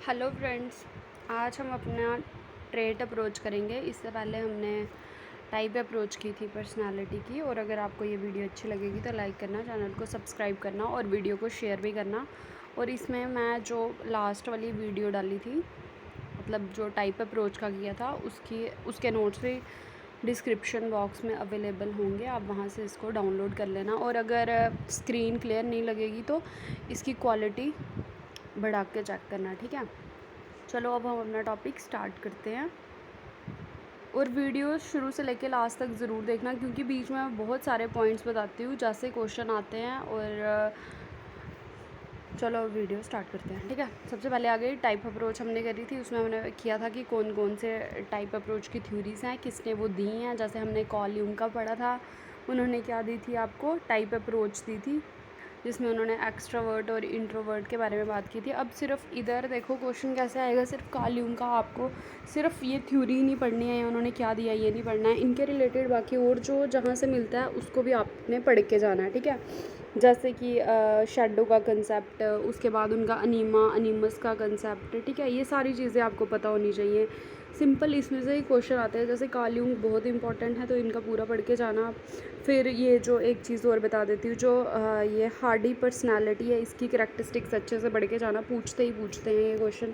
Hello friends, आज हम अपना ट्रेट अप्रोच करेंगे। इससे पहले हमने टाइप अप्रोच की थी पर्सनालिटी की। और अगर आपको ये वीडियो अच्छी लगेगी तो लाइक करना, चैनल को सब्सक्राइब करना और वीडियो को शेयर भी करना। और इसमें मैं जो लास्ट वाली वीडियो डाली थी, मतलब जो टाइप अप्रोच का किया था, उसके नोट्स भी डिस्क्रिप्शन बॉक्स में अवेलेबल होंगे। आप वहाँ से इसको डाउनलोड कर लेना। और अगर स्क्रीन क्लियर नहीं लगेगी तो इसकी क्वालिटी बढ़ा के चेक करना, ठीक है। चलो अब हम अपना टॉपिक स्टार्ट करते हैं। और वीडियो शुरू से लेकर लास्ट तक ज़रूर देखना, क्योंकि बीच में मैं बहुत सारे पॉइंट्स बताती हूँ जैसे क्वेश्चन आते हैं। और चलो अब वीडियो स्टार्ट करते हैं, ठीक है। सबसे पहले आ गई टाइप अप्रोच हमने करी थी। उसमें हमने किया था कि कौन कौन से टाइप अप्रोच की थ्योरीज़ हैं, किसने वो दी हैं। जैसे हमने कार्ल यूंग का पढ़ा था, उन्होंने क्या दी थी आपको, टाइप अप्रोच दी थी, जिसमें उन्होंने एक्स्ट्रावर्ट और इंट्रोवर्ट के बारे में बात की थी। अब सिर्फ इधर देखो क्वेश्चन कैसे आएगा, सिर्फ कार्ल यूंग का आपको सिर्फ ये थ्योरी नहीं पढ़नी है, उन्होंने क्या दिया ये नहीं पढ़ना है। इनके रिलेटेड बाकी और जो जहाँ से मिलता है उसको भी आपने पढ़ के जाना है, ठीक है। जैसे कि शेडो का कंसेप्ट, उसके बाद उनका अनीमस का कंसेप्ट, ठीक है। ये सारी चीज़ें आपको पता होनी चाहिए। सिंपल इसमें से ही क्वेश्चन आते हैं। जैसे कार्ल यूंग बहुत इंपॉर्टेंट है, तो इनका पूरा पढ़ के जाना। फिर ये जो एक चीज़ और बता देती हूँ, जो ये हार्डी पर्सनालिटी है, इसकी करैक्टरिस्टिक्स अच्छे से पढ़ के जाना, पूछते ही पूछते हैं ये क्वेश्चन।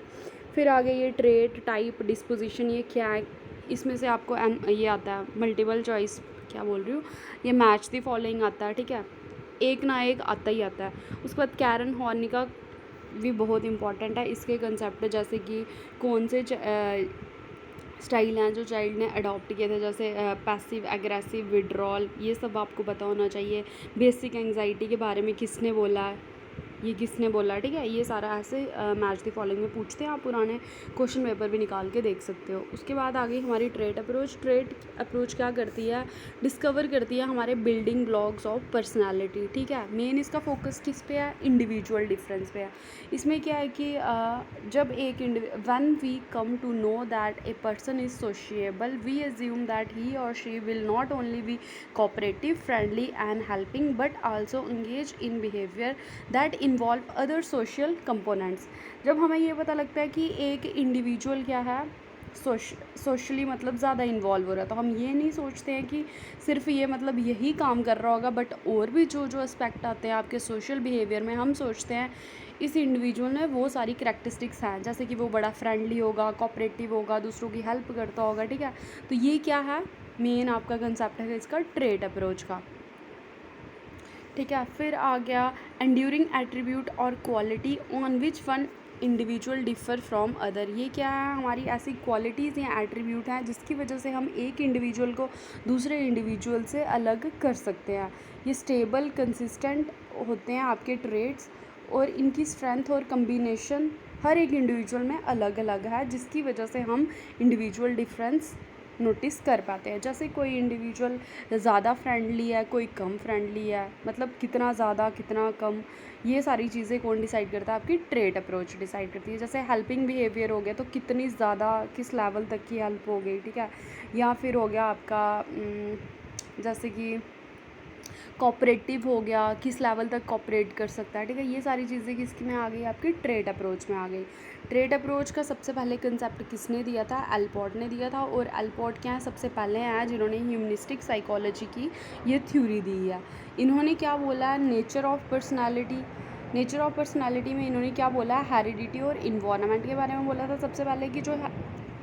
फिर आगे ये ट्रेट, टाइप, डिस्पोजिशन, ये क्या है, इसमें से आपको ये आता है मल्टीपल चॉइस, क्या बोल रही हूँ, ये मैच द फॉलोइंग आता है, ठीक है। एक ना एक आता ही आता है। उसके बाद कैरन हॉर्नी का भी बहुत इंपॉर्टेंट है, इसके कंसेप्ट, जैसे कि कौन से स्टाइल हैं जो चाइल्ड ने अडॉप्ट किए थे, जैसे पैसिव एग्रेसिव, विड्रॉल, ये सब आपको पता होना चाहिए। बेसिक एंग्जाइटी के बारे में किसने बोला है, ये किसने बोला, ठीक है। ये सारा ऐसे मैच द फॉलोइंग में पूछते हैं, आप पुराने क्वेश्चन पेपर भी निकाल के देख सकते हो। उसके बाद आ गई हमारी ट्रेट अप्रोच। ट्रेट अप्रोच क्या करती है, डिस्कवर करती है हमारे बिल्डिंग ब्लॉक्स ऑफ पर्सनालिटी, ठीक है। मेन इसका फोकस किस पे है, इंडिविजुअल डिफरेंस पे है। इसमें क्या है कि जब एक when we come to know that a person is sociable, we assume that he और she will not only be cooperative, friendly and helping, but also engage in behaviour that involve other social components. जब हमें ये पता लगता है कि एक individual क्या है, सोशली मतलब ज़्यादा इन्वॉल्व हो रहा है, तो हम ये नहीं सोचते हैं कि सिर्फ ये मतलब यही काम कर रहा होगा, बट और भी जो जो एस्पेक्ट आते हैं आपके सोशल बिहेवियर में, हम सोचते हैं इस इंडिविजुअल में वो सारी करैक्टरिस्टिक्स हैं, जैसे कि वो बड़ा फ्रेंडली होगा, कोऑपरेटिव होगा, दूसरों की हेल्प करता होगा, ठीक है। तो ये क्या है, मेन आपका कंसेप्ट है इसका ट्रेट अप्रोच का, ठीक है। फिर आ गया एंड्यूरिंग एट्रीब्यूट और quality on which one individual differ from other. ये क्या है, हमारी ऐसी क्वालिटीज़ या एट्रीब्यूट हैं जिसकी वजह से हम एक इंडिविजुअल को दूसरे इंडिविजुअल से अलग कर सकते हैं। ये स्टेबल, कंसिस्टेंट होते हैं आपके ट्रेड्स, और इनकी स्ट्रेंथ और कम्बिनेशन हर एक इंडिविजुअल में अलग अलग है, जिसकी वजह से हम इंडिविजुअल डिफरेंस नोटिस कर पाते हैं। जैसे कोई इंडिविजुअल ज़्यादा फ्रेंडली है, कोई कम फ्रेंडली है, मतलब कितना ज़्यादा कितना कम, ये सारी चीज़ें कौन डिसाइड करता है, आपकी ट्रेट अप्रोच डिसाइड करती है। जैसे हेल्पिंग बिहेवियर हो गया, तो कितनी ज़्यादा किस लेवल तक की हेल्प हो गई, ठीक है। या फिर हो गया आपका जैसे कि कोऑपरेटिव हो गया, किस लेवल तक कोऑपरेट कर सकता है, ठीक है। ये सारी चीज़ें किसकी में आ गई, आपकी ट्रेट अप्रोच में आ गई। ट्रेट अप्रोच का सबसे पहले कंसेप्ट किसने दिया था, एलपॉट ने दिया था। और एलपॉट क्या है, सबसे पहले हैं जिन्होंने ह्यूमनिस्टिक साइकोलॉजी की ये थ्योरी दी है। इन्होंने क्या बोला है, nature of personality, nature of personality में इन्होंने क्या बोला है, हेरिडिटी और इन्वायरमेंट के बारे में बोला था सबसे पहले, कि जो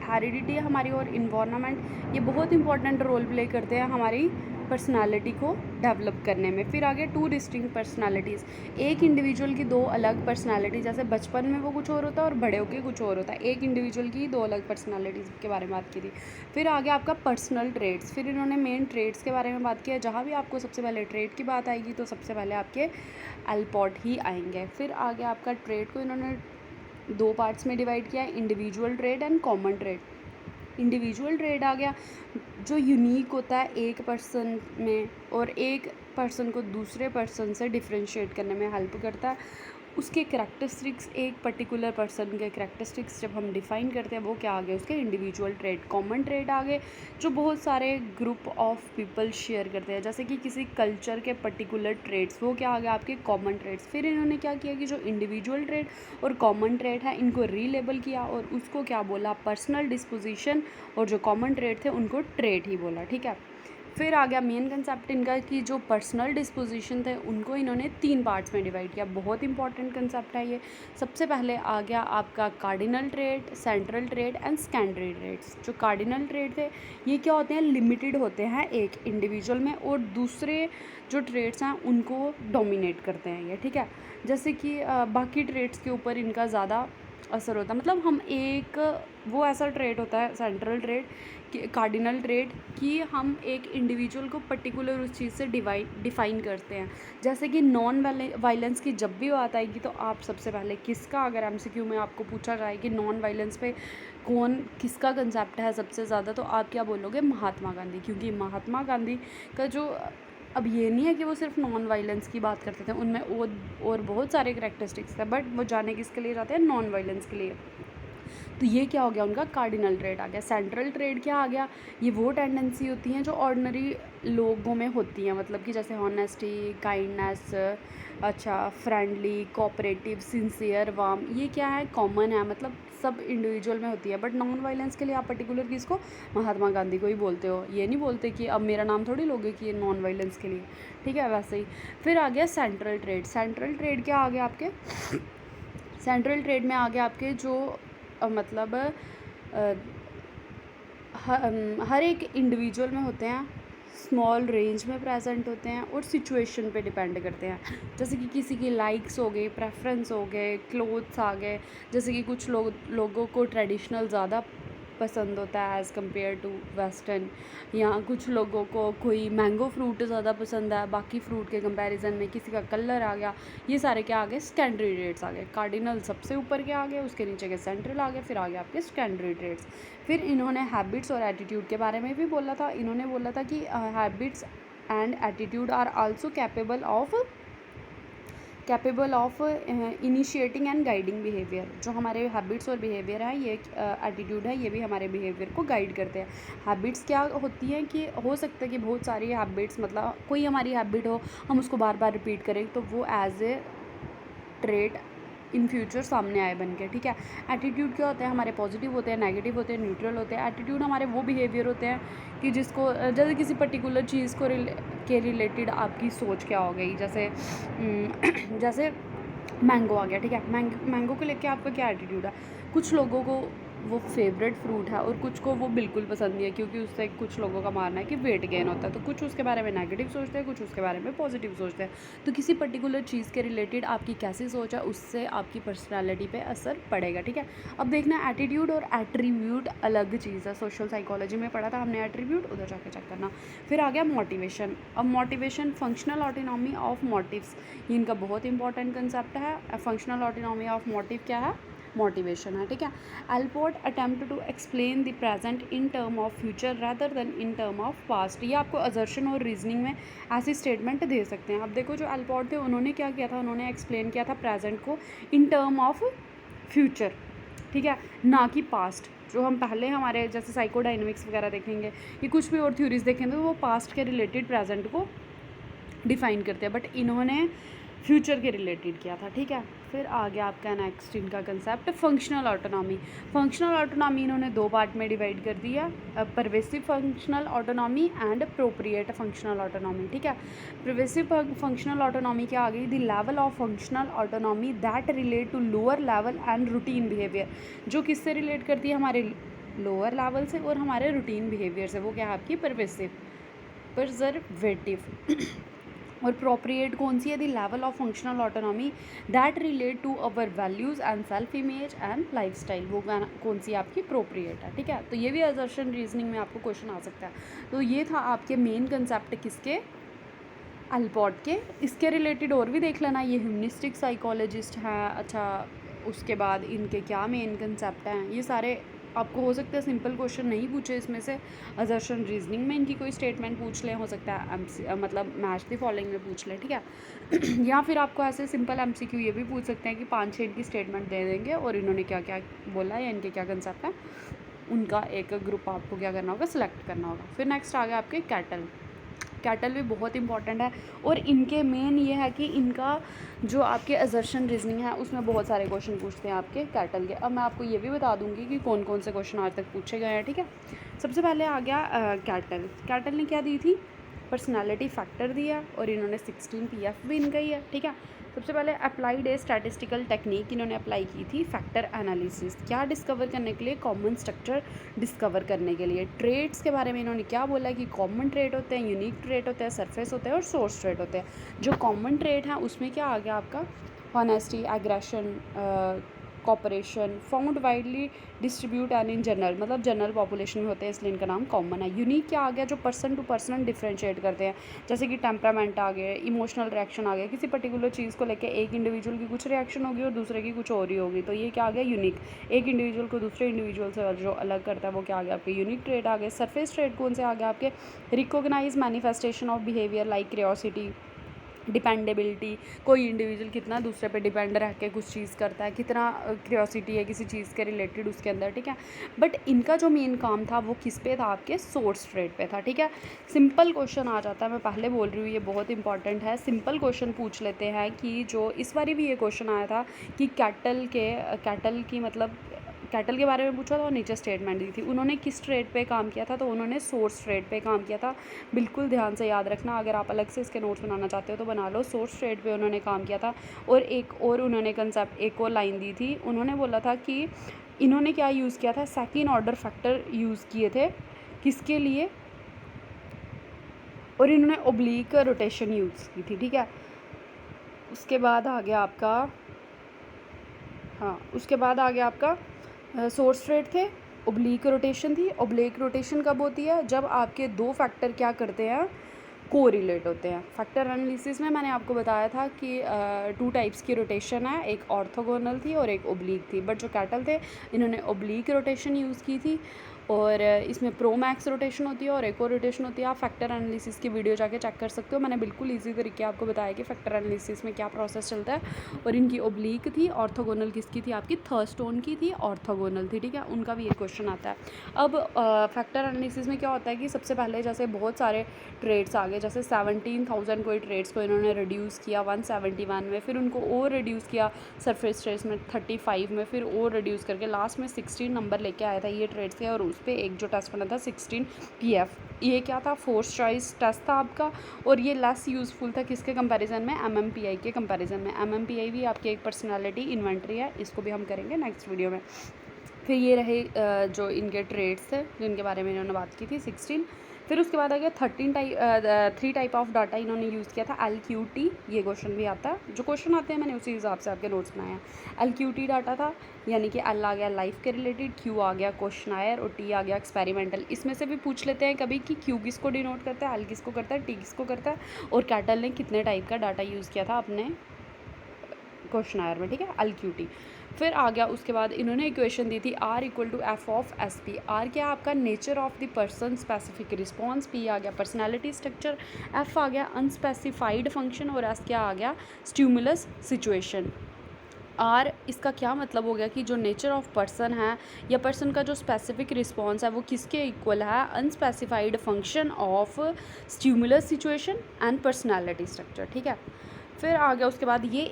हेरिडिटी है हमारी और इन्वायरमेंट, ये बहुत इंपॉर्टेंट रोल प्ले करते हैं हमारी पर्सनालिटी को डेवलप करने में। फिर आगे टू डिस्टिंक्ट पर्सनालिटीज़, एक इंडिविजुअल की दो अलग पर्सनालिटी, जैसे बचपन में वो कुछ और होता है और बड़े होकर कुछ और होता है, एक इंडिविजुअल की दो अलग पर्सनालिटीज़ के बारे में बात की थी। फिर आगे आपका पर्सनल ट्रेड्स, फिर इन्होंने मेन ट्रेड्स के बारे में बात किया। जहाँ भी आपको सबसे पहले ट्रेड की बात आएगी तो सबसे पहले आपके एलपॉट ही आएंगे। फिर आगे आपका ट्रेड को इन्होंने दो पार्ट्स में डिवाइड किया है, individual trait and common trait. Individual trait आ गया जो यूनिक होता है एक पर्सन में, और एक पर्सन को दूसरे पर्सन से डिफ्रेंशिएट करने में हेल्प करता है। उसके करैक्टरिस्टिक्स, एक पर्टिकुलर पर्सन के करैक्टरिस्टिक्स जब हम डिफ़ाइन करते हैं वो क्या आ गए, उसके इंडिविजुअल ट्रेट, कॉमन ट्रेट आ गए जो बहुत सारे ग्रुप ऑफ पीपल शेयर करते हैं, जैसे कि किसी कल्चर के पर्टिकुलर ट्रेट्स, वो क्या आ गया आपके कॉमन ट्रेट्स। फिर इन्होंने क्या किया कि जो इंडिविजुअल ट्रेट और कॉमन ट्रेट है इनको रीलेबल किया और उसको क्या बोला, पर्सनल डिस्पोजिशन, और जो कॉमन ट्रेट थे उनको ट्रेट ही बोला, ठीक है। फिर आ गया मेन कंसेप्ट इनका कि जो पर्सनल डिस्पोजिशन थे उनको इन्होंने 3 पार्ट्स में डिवाइड किया। बहुत इंपॉर्टेंट कंसेप्ट है ये। सबसे पहले आ गया आपका cardinal trait, central trait and secondary traits. जो कार्डिनल ट्रेट थे ये क्या होते हैं, लिमिटेड होते हैं एक इंडिविजुअल में, और दूसरे जो ट्रेट्स हैं उनको डोमिनेट करते हैं ये, ठीक है। जैसे कि बाकी ट्रेट्स के ऊपर इनका ज़्यादा असर होता है, मतलब हम एक वो ऐसा ट्रेट होता है सेंट्रल ट्रेट, कार्डिनल ट्रेट, कि हम एक इंडिविजुअल को पर्टिकुलर उस चीज़ से डिफ़ाइन करते हैं। जैसे कि नॉन वायलेंस की जब भी बात आएगी तो आप सबसे पहले किसका, अगर एमसीक्यू में आपको पूछा जाए कि नॉन वायलेंस पे कौन किसका कंसेप्ट है सबसे ज़्यादा, तो आप क्या बोलोगे, महात्मा गांधी। क्योंकि महात्मा गांधी का जो, अब ये नहीं है कि वो सिर्फ नॉन वायलेंस की बात करते थे, उनमें और बहुत सारे करैक्टरिस्टिक्स थे, बट वो जाने किसके लिए जाते हैं, नॉन वायलेंस के लिए। तो ये क्या हो गया, उनका कार्डिनल ट्रेट आ गया। सेंट्रल ट्रेट क्या आ गया, ये वो टेंडेंसी होती हैं जो ऑर्डिनरी लोगों में होती हैं, मतलब कि जैसे हॉनेस्टी, काइंडनेस, अच्छा फ्रेंडली, कोऑपरेटिव, सिंसियर, वार्म, ये क्या है, कॉमन है, मतलब सब इंडिविजुअल में होती है। बट नॉन वायलेंस के लिए आप पर्टिकुलर किसको, महात्मा गांधी को ही बोलते हो, ये नहीं बोलते कि अब मेरा नाम थोड़ी लोगे कि ये नॉन वायलेंस के लिए, ठीक है, वैसे ही। फिर आ गया सेंट्रल ट्रेट। सेंट्रल ट्रेट क्या आ गया आपके, सेंट्रल ट्रेट में आ गया आपके जो मतलब हर एक इंडिविजुअल में होते हैं, स्मॉल रेंज में प्रेजेंट होते हैं और सिचुएशन पे डिपेंड करते हैं। जैसे कि किसी की लाइक्स हो गई, प्रेफरेंस हो गए, क्लोथ्स आ गए, जैसे कि कुछ लोगों को ट्रेडिशनल ज़्यादा पसंद होता है एज़ कम्पेयर टू वेस्टर्न, या कुछ लोगों को कोई मैंगो फ्रूट ज़्यादा पसंद है बाकी फ्रूट के कंपैरिजन में, किसी का कलर आ गया, ये सारे क्या आ गए, सेकेंडरी ट्रेट्स आ गए। कार्डिनल सबसे ऊपर के आ गए, उसके नीचे के सेंट्रल आ गए, फिर आ गए आपके सेकेंडरी ट्रेट्स। फिर इन्होंने हैबिट्स और एटीट्यूड के बारे में भी बोला था। इन्होंने बोला था कि habits and attitude are also capable of initiating and guiding behaviour. जो हमारे हैबिट्स और बिहेवियर है, ये एटीट्यूड है, ये भी हमारे बिहेवियर को गाइड करते हैं। हैबिट्स क्या होती हैं कि हो सकता है कि बहुत सारी हैबिट्स, मतलब कोई हमारी हैबिट हो, हम उसको बार बार रिपीट करें तो वो as a trait in future सामने आए बन के, ठीक है। एटीट्यूड क्या होता है, हमारे पॉजिटिव होते हैं, नेगेटिव होते हैं, न्यूट्रल होते हैं। एटीट्यूड हमारे वो बिहेवियर होते हैं कि जिसको, जैसे किसी पर्टिकुलर चीज़ को के रिलेटेड आपकी सोच क्या हो गई, जैसे जैसे मैंगो आ गया, ठीक है। मैंगो को लेके आपका क्या एटीट्यूड है, कुछ लोगों को वो फेवरेट फ्रूट है और कुछ को वो बिल्कुल पसंद नहीं है, क्योंकि उससे कुछ लोगों का मानना है कि वेट गेन होता है, तो कुछ उसके बारे में नेगेटिव सोचते हैं, कुछ उसके बारे में पॉजिटिव सोचते हैं। तो किसी पर्टिकुलर चीज़ के रिलेटेड आपकी कैसी सोच है, उससे आपकी पर्सनैलिटी पे असर पड़ेगा, ठीक है। अब देखना, एटीट्यूड और एट्रीब्यूट अलग चीज़ है। सोशल साइकोलॉजी में पढ़ा था हमने एट्रीब्यूट, उधर जाके चेक करना। फिर आ गया मोटिवेशन। अब motivation, functional autonomy of motives, ये इनका बहुत इंपॉर्टेंट कंसेप्ट है। फंक्शनल ऑटोनॉमी ऑफ मोटिव क्या है, मोटिवेशन है, ठीक है। Allport attempt to explain the present in term of future rather than in term of past. ये आपको असर्शन और रीजनिंग में ऐसी स्टेटमेंट दे सकते हैं। अब देखो, जो अल्पोर्ट थे उन्होंने क्या किया था, उन्होंने एक्सप्लेन किया था प्रेजेंट को इन टर्म ऑफ फ्यूचर, ठीक है, ना कि पास्ट। जो हम पहले हमारे जैसे साइकोडायनेमिक्स वगैरह देखेंगे, ये कुछ भी और थ्योरीज देखेंगे तो वो पास्ट के रिलेटेड प्रेजेंट को डिफ़ाइन करते हैं, बट इन्होंने फ्यूचर के रिलेटेड किया था, ठीक है। फिर आ गया आपका नेक्स्ट इनका concept, functional autonomy. Functional autonomy इन्होंने 2 पार्ट में डिवाइड कर दिया, pervasive functional autonomy and appropriate functional autonomy, ठीक है। परवेसिव फंक्शनल ऑटोनॉमी क्या आ गई, the level of functional autonomy that relate to lower level and routine behaviour. जो किससे रिलेट करती है, हमारे लोअर लेवल से और हमारे रूटीन बिहेवियर से, वो क्या है आपकी परवेसिव, प्रिजर्वेटिव। और प्रोप्रिएट कौन सी है, the level of functional autonomy that relate to our values and self image and lifestyle, वो कौन सी आपकी प्रोप्रिएट है, ठीक है। तो ये भी असर्शन रीजनिंग में आपको क्वेश्चन आ सकता है। तो ये था आपके मेन कंसेप्ट किसके, अल्पोर्ट के। इसके रिलेटेड और भी देख लेना, ये ह्यूमनिस्टिक साइकोलॉजिस्ट हैं। अच्छा, उसके बाद इनके क्या मेन कंसेप्ट हैं, ये सारे आपको हो सकता है सिंपल क्वेश्चन नहीं पूछे इसमें से, असर्शन रीजनिंग में इनकी कोई स्टेटमेंट पूछ लें, हो सकता है मतलब मैच द फॉलोइंग में पूछ लें, ठीक है। या फिर आपको ऐसे सिंपल MCQ ये भी पूछ सकते हैं कि 5-6 इनकी स्टेटमेंट दे देंगे और इन्होंने क्या क्या बोला है या इनके क्या कंसेप्ट है, उनका एक ग्रुप आपको क्या करना होगा, सिलेक्ट करना होगा। फिर नेक्स्ट आ गया आपके कैटल भी बहुत इंपॉर्टेंट है, और इनके मेन ये है कि इनका जो आपके असर्शन रीजनिंग है उसमें बहुत सारे क्वेश्चन पूछते हैं आपके कैटल के। अब मैं आपको ये भी बता दूंगी कि कौन कौन से क्वेश्चन आज तक पूछे गए हैं, ठीक है। सबसे पहले आ गया कैटल ने क्या दी थी, पर्सनालिटी फैक्टर दिया, और इन्होंने 16 PF भी इनका ही है, ठीक है। सबसे पहले अप्लाइड ए स्टैटिस्टिकल टेक्निक इन्होंने अप्लाई की थी फैक्टर एनालिसिस, क्या डिस्कवर करने के लिए, कॉमन स्ट्रक्चर डिस्कवर करने के लिए। ट्रेड्स के बारे में इन्होंने क्या बोला कि कॉमन ट्रेड होते हैं, यूनिक ट्रेड होते हैं, सरफेस होते हैं और सोर्स ट्रेड होते हैं। जो कॉमन ट्रेड है उसमें क्या आ गया आपका, honesty, aggression, cooperation, found widely distribute and in general, मतलब जनरल पॉपुलेशन में होते हैं इसलिए इनका नाम कॉमन है। यूनिक क्या आ गया, जो पर्सन टू पर्सन डिफरेंशिएट करते हैं, जैसे कि टेम्परामेंट आ गए, इमोशनल रिएक्शन आ गया, किसी पर्टिकुलर चीज़ को लेकर एक इंडिविजुअल की कुछ रिएक्शन होगी और दूसरे की कुछ और ही होगी, तो ये क्या आ गया, यूनिक। एक इंडिविजुअल को दूसरे इंडिविजुअल से जो अलग करता है वो क्या आ गया, आपके यूनिक ट्रेड आ गए। सरफेस ट्रेड कौन से आ गया आपके, recognise manifestation of behaviour like curiosity, dependability, कोई इंडिविजुअल कितना दूसरे पे डिपेंड रह के कुछ चीज़ करता है, कितना क्यूरियोसिटी है किसी चीज़ के रिलेटेड उसके अंदर, ठीक है। बट इनका जो मेन काम था वो किस पे था, आपके सोर्स ट्रेड पे था, ठीक है। सिंपल क्वेश्चन आ जाता है, मैं पहले बोल रही हूँ ये बहुत इंपॉर्टेंट है। सिंपल क्वेश्चन पूछ लेते हैं कि जो इस बारी भी ये क्वेश्चन आया था कि कैटल की मतलब कैटल के बारे में पूछा था और नीचे स्टेटमेंट दी थी, उन्होंने किस ट्रेड पे काम किया था, तो उन्होंने सोर्स ट्रेड पे काम किया था। बिल्कुल ध्यान से याद रखना, अगर आप अलग से इसके नोट्स बनाना चाहते हो तो बना लो। सोर्स ट्रेड पे उन्होंने काम किया था। और एक और उन्होंने कंसेप्ट, एक और लाइन दी थी, उन्होंने बोला था कि इन्होंने क्या यूज़ किया था, सेकेंड ऑर्डर फैक्टर यूज़ किए थे, किसके लिए, और इन्होंने ओब्लीक रोटेशन यूज़ की थी, ठीक है। उसके बाद आ गया आपका सोर्स ट्रेड थे, ओब्लीक रोटेशन थी। ओब्लीक रोटेशन कब होती है, जब आपके दो फैक्टर क्या करते हैं, कोरिलेट होते हैं। फैक्टर एनालिसिस में मैंने आपको बताया था कि 2 टाइप्स की रोटेशन है, एक ऑर्थोगोनल थी और एक ओब्लीक थी, बट जो कैटल थे इन्होंने ओब्लीक रोटेशन यूज़ की थी। और इसमें प्रो मैक्स रोटेशन होती है और एक और रोटेशन होती है। आप फैक्टर एनालिसिस की वीडियो जाके चेक कर सकते हो, मैंने बिल्कुल इजी तरीके आपको बताया कि फैक्टर एनालिसिस में क्या प्रोसेस चलता है। और इनकी ओब्लीक थी, ऑर्थोगोनल किसकी थी, आपकी थर्स्टोन की थी, ऑर्थोगोनल थी, ठीक है। उनका भी एक क्वेश्चन आता है। अब फैक्टर एनालिसिस में क्या होता है कि सबसे पहले जैसे बहुत सारे ट्रेड्स आ गए, जैसे 17,000 कोई ट्रेड्स को इन्होंने रिड्यूस किया 171 में, फिर उनको और रिड्यूस किया सरफेस ट्रेड्स में 35 में, फिर और रिड्यूस करके लास्ट में 16 नंबर लेके आया था ये ट्रेड्स के। और उस पर एक जो टेस्ट बना था 16 PF, ये क्या था, फोर्स चॉइस टेस्ट था आपका। और ये लेस यूज़फुल था किसके कंपैरिजन में, MMPI के कंपैरिजन में। MMPI भी आपकी एक पर्सनालिटी इन्वेंट्री है, इसको भी हम करेंगे नेक्स्ट वीडियो में। फिर ये रहे जो इनके ट्रेड्स थे जिनके बारे में इन्होंने बात की थी 16। फिर उसके बाद आ गया 3 टाइप ऑफ डाटा इन्होंने यूज़ किया था, LQT, ये क्वेश्चन भी आता है, जो क्वेश्चन आते हैं मैंने उसी हिसाब से आपके नोट्स बनाए हैं। LQT डाटा था, यानी कि L आ गया लाइफ के रिलेटेड, Q आ गया क्वेश्चनायर और T आ गया एक्सपेरिमेंटल। इसमें से भी पूछ लेते हैं कभी कि Q किसको डिनोट करता है, L किसको करता है, T किसको करता है, और कैटल ने कितने टाइप का डाटा यूज़ किया था अपने क्वेश्चनायर में, ठीक है, LQT। फिर आ गया उसके बाद इन्होंने इक्वेशन दी थी R = F of SP। R क्या आपका, nature of the person specific response, P आ गया पर्सनैलिटी स्ट्रक्चर, F आ गया अनस्पेसिफाइड फंक्शन, और S क्या आ गया, स्टिमुलस सिचुएशन। R इसका क्या मतलब हो गया कि जो नेचर ऑफ पर्सन है या पर्सन का जो स्पेसिफिक रिस्पॉन्स है वो किसके इक्वल है, unspecified function of stimulus situation and personality structure, ठीक है। फिर आ गया उसके बाद ये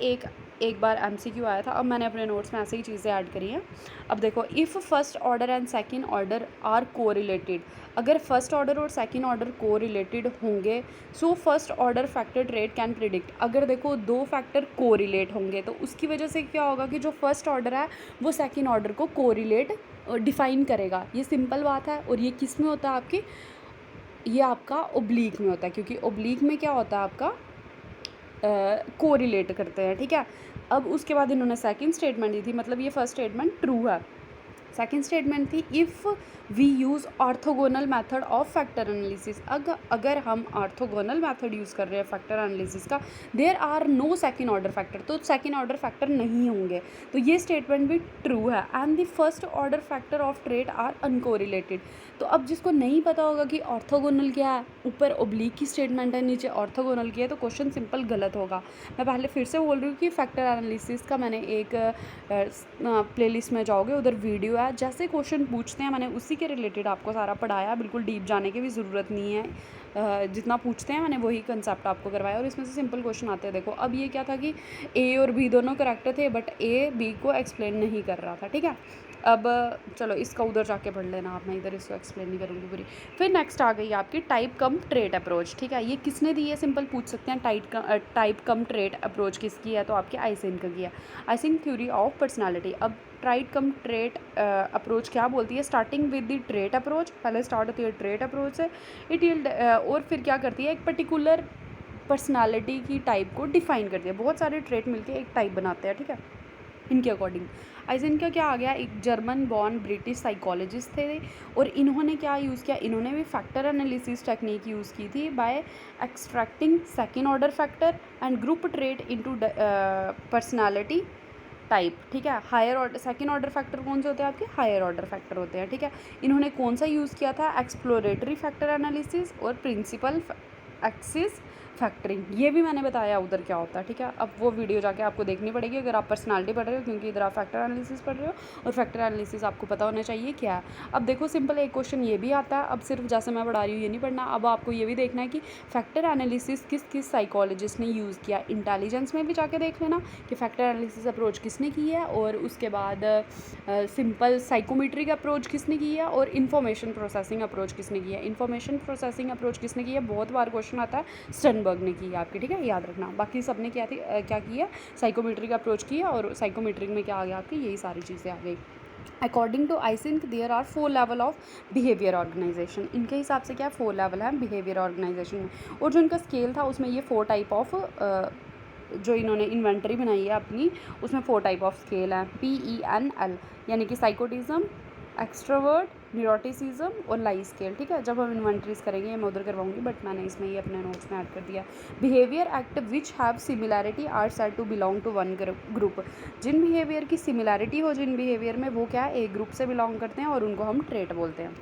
एक बार MCQ आया था, अब मैंने अपने नोट्स में ऐसे ही चीज़ें ऐड करी हैं। अब देखो, if first order and second order are correlated, अगर फर्स्ट ऑर्डर और सेकंड ऑर्डर कोरिलेटेड होंगे, so first order factor trait can predict. अगर देखो दो फैक्टर कोरिलेट होंगे तो उसकी वजह से क्या होगा कि जो फर्स्ट ऑर्डर है वो सेकेंड ऑर्डर को कोरिलेट डिफाइन करेगा। ये सिंपल बात है। और ये किस में होता है आपकी, ये आपका ओब्लीक में होता है, क्योंकि ओब्लीक में क्या होता है आपका, कोरिलेट करते हैं, ठीक है। अब उसके बाद इन्होंने सेकंड स्टेटमेंट दी थी, मतलब ये फर्स्ट स्टेटमेंट ट्रू है, सेकंड स्टेटमेंट थी if we use orthogonal method of factor analysis, अगर हम ऑर्थोगोनल मेथड यूज़ कर रहे हैं फैक्टर एनालिसिस का, there are no second order factor, तो सेकंड ऑर्डर फैक्टर नहीं होंगे। तो ये स्टेटमेंट भी ट्रू है। And the first order factor of trait are uncorrelated. तो अब जिसको नहीं पता होगा कि ऑर्थोगोनल क्या है, ऊपर ओब्लिक की स्टेटमेंट है, नीचे ऑर्थोगोनल की है, तो क्वेश्चन सिंपल गलत होगा। मैं पहले फिर से बोल रही हूँ कि फैक्टर एनालिसिस का मैंने एक प्लेलिस्ट में जाओगे, उधर वीडियो है, जैसे क्वेश्चन पूछते हैं मैंने उसी के रिलेटेड आपको सारा पढ़ाया, बिल्कुल डीप जाने की भी ज़रूरत नहीं है। जितना पूछते हैं मैंने वही कंसेप्ट आपको करवाया और इसमें से सिंपल क्वेश्चन आते हैं। देखो अब ये क्या था कि ए और बी दोनों करेक्ट थे, बट ए बी को एक्सप्लेन नहीं कर रहा था, ठीक है। अब चलो इसका उधर जाके पढ़ लेना आप, मैं इधर इसको एक्सप्लेन नहीं करूँगी पूरी। फिर नेक्स्ट आ गई आपकी टाइप कम ट्रेट अप्रोच, ठीक है। ये किसने दी है, सिंपल पूछ सकते हैं। टाइप कम ट्रेट अप्रोच किसकी है, तो आपके आइसेन का किया, आइसेन थ्योरी ऑफ पर्सनालिटी। अब टाइप कम ट्रेट अप्रोच क्या बोलती है, starting with the trait approach, पहले स्टार्ट होती है ट्रेट अप्रोच से, और फिर क्या करती है, एक पर्टिकुलर पर्सनालिटी की टाइप को डिफाइन करती है। बहुत सारे ट्रेट मिलके एक टाइप बनाते हैं, ठीक है, इनके अकॉर्डिंग। आइजन का क्या आ गया, एक जर्मन बॉर्न ब्रिटिश साइकोलॉजिस्ट थे और इन्होंने क्या यूज़ किया, इन्होंने भी फैक्टर एनालिसिस टेक्निक यूज़ की थी by extracting second order factor and group trait into personality type, ठीक है। Higher order second order factor कौन से होते हैं आपके, हायर ऑर्डर फैक्टर होते हैं, ठीक है। इन्होंने कौन सा यूज़ किया था, एक्सप्लोरेटरी फैक्टर एनालिसिस और प्रिंसिपल एक्सिस फैक्टरिंग, ये भी मैंने बताया उधर क्या होता है, ठीक है। अब वो वीडियो जाके आपको देखनी पड़ेगी अगर आप पर्सनालिटी पढ़ रहे हो, क्योंकि इधर आप फैक्टर एनालिसिस पढ़ रहे हो और फैक्टर एनालिसिस आपको पता होना चाहिए क्या है। अब देखो सिंपल एक क्वेश्चन ये भी आता है, अब सिर्फ जैसे मैं पढ़ा रही हूँ ये नहीं पढ़ना, अब आपको ये भी देखना है कि फैक्टर एनालिसिस किस किस साइकोलॉजिस्ट ने यूज़ किया। इंटेलिजेंस में भी जाके देख लेना कि फैक्टर एनालिसिस अप्रोच किसने की है, और उसके बाद सिंपल साइकोमेट्रिक अप्रोच किसने की है, और इन्फॉर्मेशन प्रोसेसिंग अप्रोच किसने की है। इन्फॉर्मेशन प्रोसेसिंग अप्रोच किसने की है, बहुत बार क्वेश्चन आता है, स्टर्नबर्ग ने की है आपकी, ठीक है, याद रखना। बाकी सब ने क्या की है, साइकोमेट्रिक अप्रोच की है, और साइकोमेट्रिक में क्या आ गया आपकी, यही सारी चीज़ें आ गई। According to Eysenck there are 4 level of behaviour organisation, इनके हिसाब से क्या 4 लेवल है बिहेवियर ऑर्गेनाइजेशन में, और जो इनका स्केल था उसमें ये 4 टाइप ऑफ जो इन्होंने इन्वेंटरी बनाई है अपनी, उसमें 4 टाइप ऑफ स्केल हैं, PENL, यानी कि साइकोटिज्म, एक्सट्रोवर्ट, न्यूरोटिसिज्म और लाई स्केल, ठीक है। जब हम इन्वेंटरीज करेंगे मैं उधर करवाऊंगी, बट मैंने इसमें ये अपने नोट्स में ऐड कर दिया। Behaviour act which have similarity are said to belong to one group, जिन बिहेवियर की सिमिलैरिटी हो जिन बिहेवियर में, वो क्या है, एक ग्रुप से बिलोंग करते हैं और उनको हम ट्रेट बोलते हैं।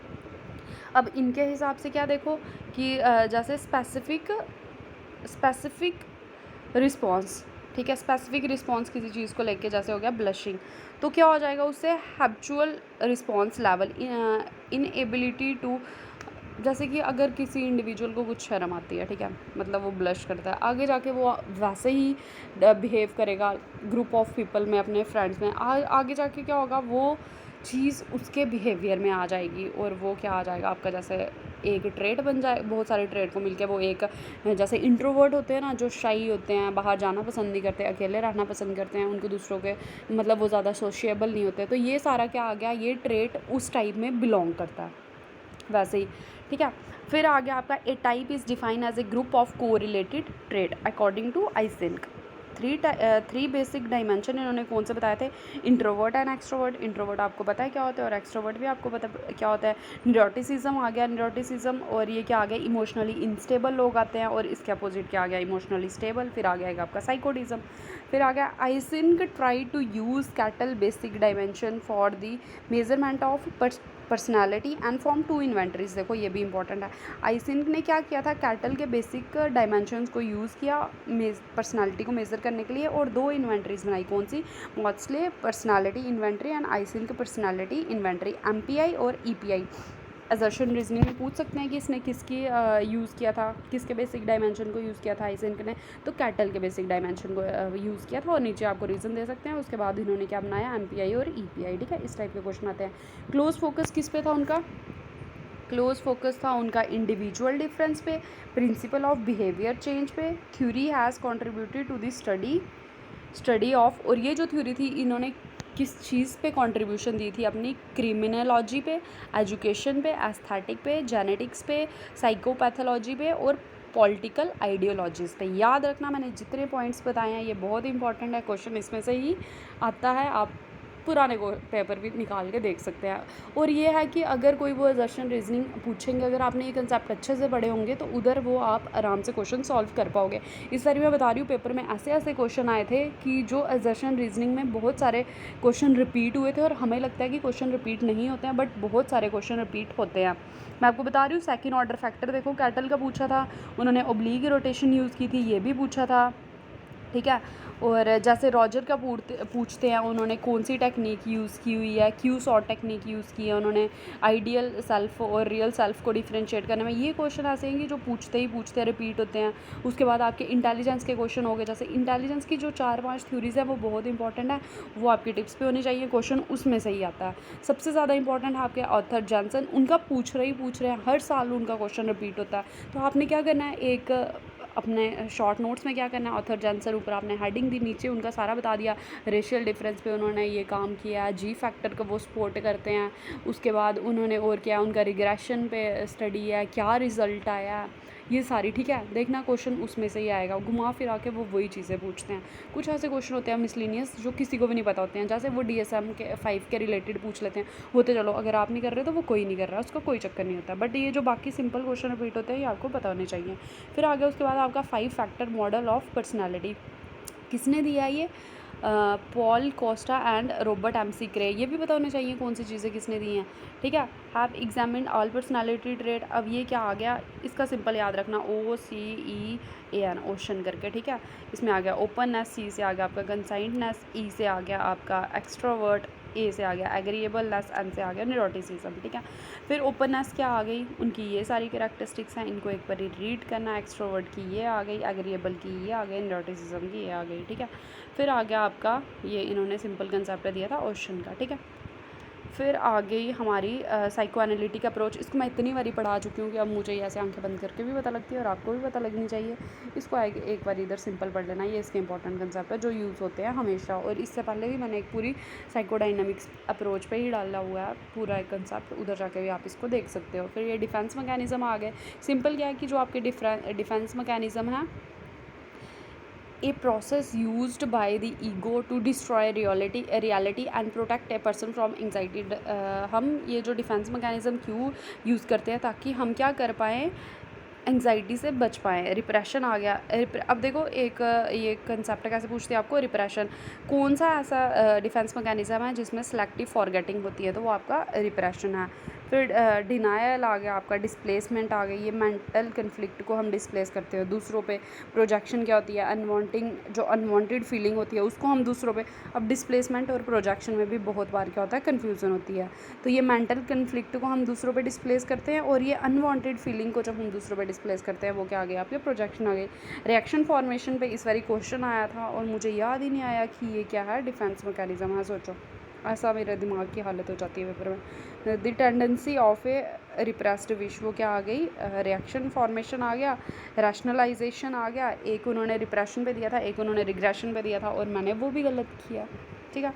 अब इनके हिसाब से क्या देखो कि जैसे स्पेसिफिक रिस्पॉन्स, ठीक है, स्पेसिफिक रिस्पॉन्स किसी चीज़ को लेके, जैसे हो गया ब्लशिंग, तो क्या हो जाएगा उससे, habitual response level, inability to, जैसे कि अगर किसी इंडिविजुअल को कुछ शर्म आती है, ठीक है, मतलब वो ब्लश करता है, आगे जाके वो वैसे ही बिहेव करेगा ग्रुप ऑफ पीपल में, अपने फ्रेंड्स में, आगे जाके क्या होगा, वो चीज़ उसके बिहेवियर में आ जाएगी, और वो क्या आ जाएगा आपका, जैसे एक ट्रेट बन जाए, बहुत सारे ट्रेट को मिलके वो एक, जैसे इंट्रोवर्ट होते हैं ना, जो शाई होते हैं, बाहर जाना पसंद नहीं करते, अकेले रहना पसंद करते हैं, उनको दूसरों के मतलब वो ज़्यादा सोशिएबल नहीं होते, तो ये सारा क्या आ गया, ये ट्रेट उस टाइप में बिलोंग करता है वैसे ही, ठीक है। फिर आ गया आपका, a type is define as a group of correlated trait according to Eysenck. 3 basic dimension इन्होंने कौन से बताए थे, इंट्रोवर्ट एंड एक्सट्रोवर्ट, इंट्रोवर्ट आपको पता है क्या होता है, और एक्सट्रोवर्ट भी आपको पता क्या होता है। न्यूरोटिसिज्म आ गया, न्यूरोटिसिज्म, और ये क्या आ गया, इमोशनली इंस्टेबल लोग आते हैं, और इसके अपोजिट क्या आ गया, इमोशनली स्टेबल। फिर आ गया आपका साइकोटिज्म। फिर आ गया, Eysenck try to use Cattell basic dimension for the measurement of personality and form 2 inventories. देखो ये भी इंपॉर्टेंट है, आइसेंक ने क्या किया था, कैटल के बेसिक डायमेंशंस को यूज़ किया पर्सनालिटी को मेज़र करने के लिए, और 2 इन्वेंटरीज बनाई, कौन सी, Maudsley personality inventory and Eysenck personality inventory, MPI और EPI। असर्शन रीजनिंग में पूछ सकते हैं कि इसने किसकी यूज़ किया था, किसके बेसिक डायमेंशन को यूज़ किया था आइसेंक ने, तो कैटल के बेसिक डायमेंशन को यूज़ किया था, और नीचे आपको रीज़न दे सकते हैं। उसके बाद इन्होंने क्या बनाया, MPI और EPI, ठीक है। इस टाइप के क्वेश्चन आते हैं। क्लोज फोकस किस पे था उनका, क्लोज फोकस था उनका इंडिविजुअल डिफरेंस पे, प्रिंसिपल ऑफ बिहेवियर चेंज पे, theory has contributed to the study of, और ये जो थ्योरी थी इन्होंने किस चीज़ पे कंट्रीब्यूशन दी थी अपनी, क्रिमिनोलॉजी पे, एजुकेशन पे, एस्थेटिक पे, जेनेटिक्स पे, साइकोपैथोलॉजी पे, और पॉलिटिकल आइडियोलॉजीज़ पे। याद रखना मैंने जितने पॉइंट्स बताए हैं ये बहुत इंपॉर्टेंट है, क्वेश्चन इसमें से ही आता है, आप पुराने पेपर भी निकाल के देख सकते हैं। और ये है कि अगर कोई वो असर्शन रीजनिंग पूछेंगे, अगर आपने ये कंसेप्ट अच्छे से पढ़े होंगे तो उधर वो आप आराम से क्वेश्चन सॉल्व कर पाओगे। इस बार मैं बता रही हूँ पेपर में ऐसे ऐसे क्वेश्चन आए थे कि जो असर्शन रीजनिंग में बहुत सारे क्वेश्चन रिपीट हुए थे, और हमें लगता है कि क्वेश्चन रिपीट नहीं होते हैं, बट बहुत सारे क्वेश्चन रिपीट होते हैं। मैं आपको बता रही हूँ सेकंड ऑर्डर फैक्टर देखो, कैटल का पूछा था, उन्होंने ओब्लीग रोटेशन यूज़ की थी, ये भी पूछा था, ठीक है। और जैसे रॉजर का पूछते हैं उन्होंने कौन सी टेक्निक यूज़ की हुई है, क्यू सॉर्ट टेक्निक यूज़ की है उन्होंने आइडियल सेल्फ और रियल सेल्फ को डिफरेंशिएट करने में। ये क्वेश्चन ऐसे हैं कि जो पूछते ही पूछते हैं, रिपीट होते हैं। उसके बाद आपके इंटेलिजेंस के क्वेश्चन हो गए, जैसे इंटेलिजेंस की जो 4-5 थ्योरीज़ है वो बहुत इंपॉर्टेंट है, वो आपकी टिप्स पे होनी चाहिए, क्वेश्चन उसमें से ही आता है। सबसे ज़्यादा इंपॉर्टेंट है आपके ऑथर जॉनसन, उनका पूछ रहे हैं, हर साल उनका क्वेश्चन रिपीट होता है। तो आपने क्या करना है, एक अपने शॉर्ट नोट्स में क्या करना है, ऑथर जॉनसन ऊपर आपने हेडिंग दी, नीचे उनका सारा बता दिया, रेशियल डिफरेंस पे उन्होंने ये काम किया, जी फैक्टर का वो सपोर्ट करते हैं। उसके बाद उन्होंने और क्या, उनका रिग्रेशन पे स्टडी है, क्या रिज़ल्ट आया, ये सारी, ठीक है। देखना क्वेश्चन उसमें से ही आएगा, घुमा फिरा के वो वही चीज़ें पूछते हैं। कुछ ऐसे क्वेश्चन होते हैं मिसलिनियस जो किसी को भी नहीं पता होते हैं, जैसे वो DSM के 5 के रिलेटेड पूछ लेते हैं, वो तो चलो अगर आप नहीं कर रहे तो वो कोई नहीं कर रहा, उसका कोई चक्कर नहीं होता, बट ये जो बाकी सिंपल क्वेश्चन रिपीट होते हैं ये आपको पता होने चाहिए। फिर आगे उसके बाद आपका 5 फैक्टर मॉडल ऑफ पर्सनैलिटी किसने दिया है, ये Paul Costa and Robert MC क्रे, ये भी पता होना चाहिए कौन सी चीज़ें किसने दी हैं, ठीक है। Have examined all personality trait, अब ये क्या आ गया, इसका सिंपल याद रखना, OCEAN ओशन करके, ठीक है। इसमें आ गया ओपननेस, C से आ गया आपका कंसाइंडनेस, E से आ गया आपका एक्सट्रोवर्ट, A से आ गया एग्रीएबलनेस, N से आ गया न्यूरोटिसिज्म, ठीक है। फिर ओपननेस क्या आ गई, उनकी ये सारी कैरेक्टरिस्टिक्स हैं, इनको एक बार रीड करना, एक्सट्रोवर्ट की ये आ गई, एग्रीएबल की ये आ गई, न्यूरोटिसिज्म की ये आ गई, ठीक है। फिर आ गया आपका ये इन्होंने सिंपल कंसेप्ट दिया था ओशन का, ठीक है। फिर आ गई हमारी साइको एनालिटिक अप्रोच, इसको मैं इतनी बारी पढ़ा चुकी हूँ कि अब मुझे ऐसे आंखें बंद करके भी पता लगती है और आपको भी पता लगनी चाहिए। इसको एक बार इधर सिंपल पढ़ लेना, ये इसके इंपॉर्टेंट कंसेप्ट है जो यूज़ होते हैं हमेशा। और इससे पहले भी मैंने एक पूरी साइकोडाइनमिक्स अप्रोच पे ही डाला हुआ है पूरा एक कंसेप्ट, उधर जाके भी आप इसको देख सकते हो। फिर ये डिफेंस मैकेनिज़्म आ गए, सिंपल क्या है कि जो आपके डिफेंस मैकेनिज़्म है, a process used by the ego to destroy reality and protect a person from anxiety। हम ये जो डिफेंस मैकेनिज़्म क्यों यूज़ करते हैं, ताकि हम क्या कर पाएँ, एंग्जाइटी से बच पाएँ। रिप्रेशन आ गया, अब देखो एक ये कंसेप्ट कैसे पूछते हैं आपको, रिप्रेशन कौन सा ऐसा डिफेंस मैकेनिज़्म है जिसमें सेलेक्टिव फॉरगेटिंग होती है, तो वो आपका रिप्रेशन है। फिर डिनायल आ गया आपका, डिस्प्लेसमेंट आ गई, ये मेंटल कन्फ्लिक्ट को हम डिस्प्लेस करते हैं दूसरों पे। प्रोजेक्शन क्या होती है, जो अनवांटेड फीलिंग होती है उसको हम दूसरों पे। अब डिस्प्लेसमेंट और प्रोजेक्शन में भी बहुत बार क्या होता है, कन्फ्यूज़न होती है। तो ये मेंटल कन्फ्लिक्ट को हम दूसरों पे डिस्प्लेस करते हैं, और ये अनवांटेड फीलिंग को जब हम दूसरों पे डिस्प्लेस करते हैं वो क्या आ गया आपके, प्रोजेक्शन आ गई। रिएक्शन फॉर्मेशन पे इस बारी क्वेश्चन आया था और मुझे याद ही नहीं आया कि ये क्या है, डिफेंस मैकेनिज़्म है। सोचो, ऐसा मेरे दिमाग की हालत हो जाती है पेपर में। The tendency of A repressed wish, वो क्या आ गई, रिएक्शन फॉर्मेशन आ गया, रैशनलाइजेशन आ गया। एक उन्होंने रिप्रेशन पे दिया था, एक उन्होंने रिग्रेशन पे दिया था, और मैंने वो भी गलत किया, ठीक है,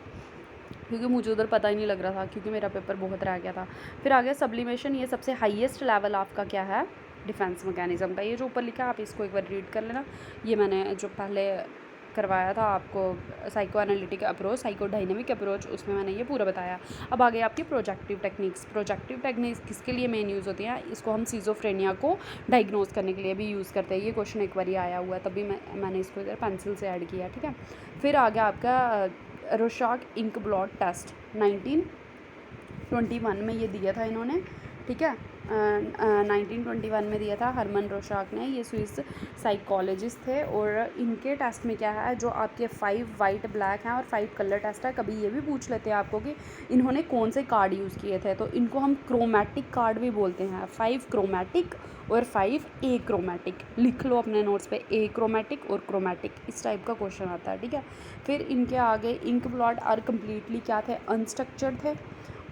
क्योंकि मुझे उधर पता ही नहीं लग रहा था, क्योंकि मेरा पेपर बहुत रह गया था। फिर आ गया सब्लिमेशन, ये सबसे हाईएस्ट लेवल आपका क्या है, डिफेंस मैकेनिज़्म का। ये जो ऊपर लिखा है आप इसको एक बार रीड कर लेना, ये मैंने जो पहले करवाया था आपको psycho analytic approach, psycho dynamic approach, उसमें मैंने ये पूरा बताया। अब आ गए आपकी प्रोजेक्टिव टेक्निक्स। प्रोजेक्टिव टेक्निक्स किसके लिए मेन यूज़ होती हैं, इसको हम सिज़ोफ्रेनिया को डायग्नोज करने के लिए भी यूज़ करते हैं। ये क्वेश्चन एक बार आया हुआ है, तभी मैंने इसको इधर पेंसिल से ऐड किया, ठीक है। फिर आ गया आपका रोशाक इंक ब्लॉट टेस्ट, 1921 में ये दिया था इन्होंने, ठीक है। 1921 में दिया था हरमन रोशाक ने, ये स्विस साइकोलॉजिस्ट थे। और इनके टेस्ट में क्या है, जो आपके 5 वाइट ब्लैक हैं और 5 कलर टेस्ट है। कभी ये भी पूछ लेते हैं आपको कि इन्होंने कौन से कार्ड यूज़ किए थे, तो इनको हम क्रोमैटिक कार्ड भी बोलते हैं। 5 क्रोमैटिक और 5 ए क्रोमैटिक, लिख लो अपने नोट्स पे, ए क्रोमैटिक और क्रोमैटिक, इस टाइप का क्वेश्चन आता है, ठीक है। फिर इनके आगे इंक ब्लॉट और कम्प्लीटली क्या थे, अनस्ट्रक्चर्ड थे।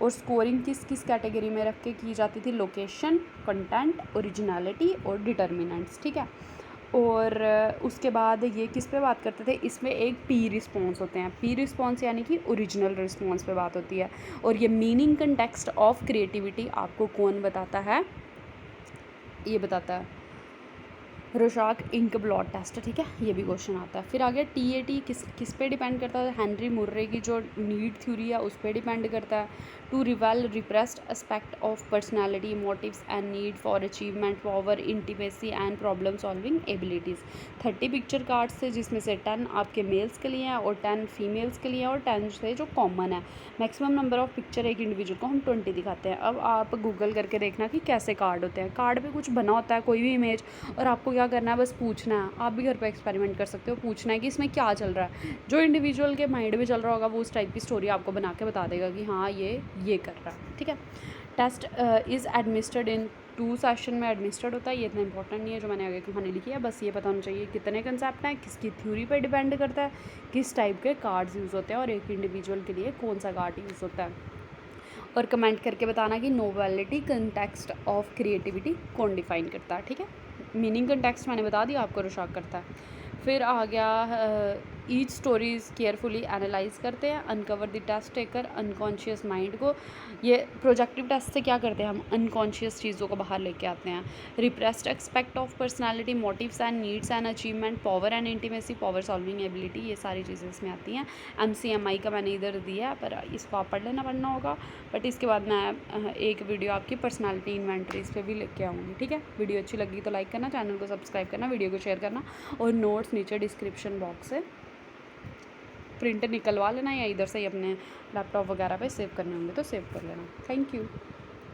और स्कोरिंग किस किस कैटेगरी में रख के की जाती थी, लोकेशन, कंटेंट, ओरिजिनलिटी और डिटर्मिनेंट्स, ठीक है। और उसके बाद ये किस पे बात करते थे, इसमें एक पी रिस्पॉन्स होते हैं। पी रिस्पॉन्स यानी कि ओरिजिनल रिस्पॉन्स पे बात होती है। और ये मीनिंग कंटेक्स्ट ऑफ क्रिएटिविटी आपको कौन बताता है, ये बताता है रोशाक इंक ब्लॉट टेस्ट, ठीक है, ये भी क्वेश्चन आता है। फिर आ गया TAT किस पे डिपेंड करता है? हेनरी मुर्रे की जो नीड थ्योरी है उस पे डिपेंड करता है। To reveal repressed aspect of personality, motives and need for achievement, power, intimacy and problem solving abilities. 30 picture cards थे जिसमें से 10 आपके मेल्स के लिए हैं और 10 फीमेल्स के लिए हैं और 10 थे जो कॉमन है। मैक्सिमम नंबर ऑफ पिक्चर एक इंडिविजुअल को हम 20 दिखाते हैं। अब आप गूगल करके देखना कि कैसे कार्ड होते हैं। कार्ड पे कुछ बना होता है, कोई भी इमेज, और आपको क्या करना है, बस पूछना है। आप भी घर पे एक्सपेरिमेंट कर सकते हो, पूछना है कि इसमें क्या चल रहा है। जो इंडिविजुअल के माइंड में चल रहा होगा वो उस टाइप की स्टोरी आपको बना के बता देगा कि हाँ ये कर रहा है, ठीक है। Test is administered in 2 session में एडमिनिस्ट्रेड होता है। ये इतना इंपॉर्टेंट नहीं है जो मैंने आगे कहानी लिखी है, बस ये पता होना चाहिए कितने कंसेप्ट हैं, किसकी थ्योरी पे डिपेंड करता है, किस टाइप के कार्ड्स यूज़ होते हैं और एक इंडिविजुअल के लिए कौन सा कार्ड यूज़ होता है। और कमेंट करके बताना कि नोवेलिटी कंटेक्स्ट ऑफ क्रिएटिविटी कौन डिफाइन करता है, ठीक है। मीनिंग कंटेक्स्ट मैंने बता दिया, आपको रोशाक करता है। फिर आ गया ईच स्टोरीज केयरफुली एनालाइज करते हैं। Uncover the test taker, unconscious mind को, ये प्रोजेक्टिव टेस्ट से क्या करते हैं, हम अनकॉन्शियस चीज़ों को बाहर लेके आते हैं। Repressed expect of personality, motives and needs and achievement, power and intimacy, power solving ability, ये सारी चीज़ें इसमें आती हैं। MCMI का मैंने इधर दिया है, पर इसको आप पढ़ना होगा। बट इसके बाद मैं एक वीडियो आपकी पर्सनालिटी इन्वेंटरीज पे भी लेके आऊँगी, ठीक है। वीडियो अच्छी लगी तो लाइक करना, चैनल को सब्सक्राइब करना, वीडियो को शेयर करना, और नोट्स नीचे डिस्क्रिप्शन बॉक्स से प्रिंट निकलवा लेना या इधर से ही अपने लैपटॉप वगैरह पे सेव करने होंगे तो सेव कर लेना। Thank you.